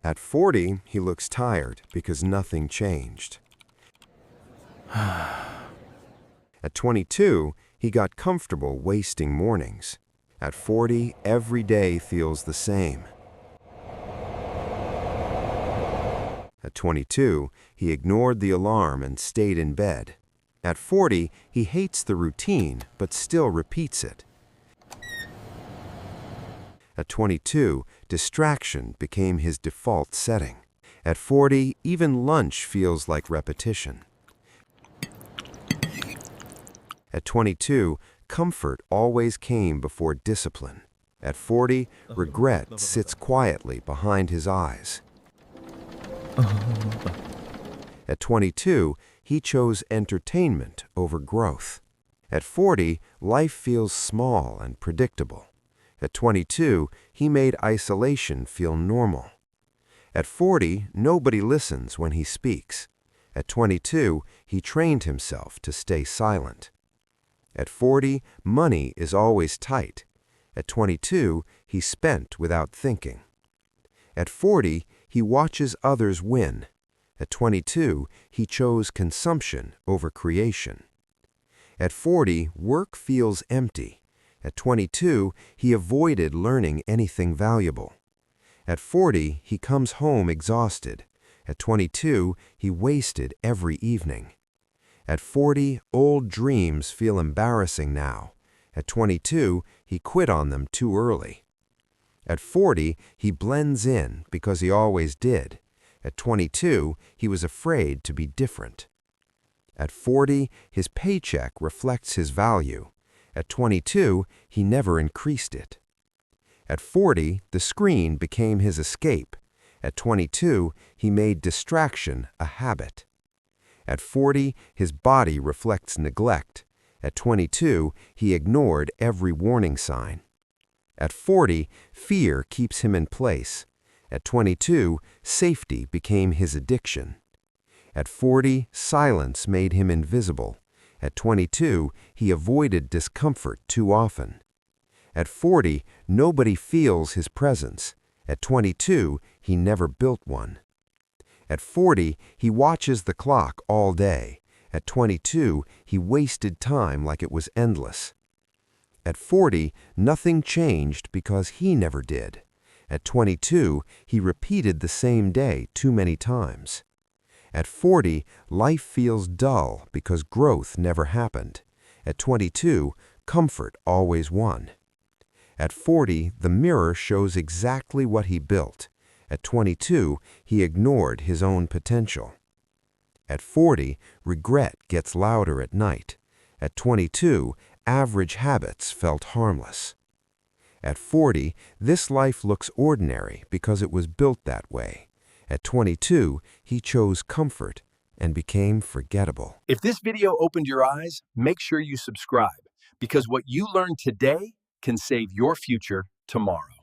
At 40, he looks tired because nothing changed. At 22, he got comfortable wasting mornings. At 40, every day feels the same. At 22, he ignored the alarm and stayed in bed. At 40, he hates the routine but still repeats it. At 22, distraction became his default setting. At 40, even lunch feels like repetition. At 22, comfort always came before discipline. At 40, regret sits quietly behind his eyes. At 22, he chose entertainment over growth. At 40, life feels small and predictable. At 22, he made isolation feel normal. At 40, nobody listens when he speaks. At 22, he trained himself to stay silent. At 40, money is always tight. At 22, he spent without thinking. At 40, he watches others win. At 22, he chose consumption over creation. At 40, work feels empty. At 22, he avoided learning anything valuable. At 40, he comes home exhausted. At 22, he wasted every evening. At 40, old dreams feel embarrassing now. At 22, he quit on them too early. At 40, he blends in because he always did. At 22, he was afraid to be different. At 40, his paycheck reflects his value. At 22, he never increased it. At 40, the screen became his escape. At 22, he made distraction a habit. At 40, his body reflects neglect. At 22, he ignored every warning sign. At 40, fear keeps him in place. At 22, safety became his addiction. At 40, silence made him invisible. At 22, he avoided discomfort too often. At 40, nobody feels his presence. At 22, he never built one. At 40, he watches the clock all day. At 22, he wasted time like it was endless. At 40, nothing changed because he never did. At 22, he repeated the same day too many times. At 40, life feels dull because growth never happened. At 22, comfort always won. At 40, the mirror shows exactly what he built. At 22, he ignored his own potential. At 40, regret gets louder at night. At 22, average habits felt harmless. At 40, this life looks ordinary because it was built that way. At 22, he chose comfort and became forgettable. If this video opened your eyes, make sure you subscribe, because what you learn today can save your future tomorrow.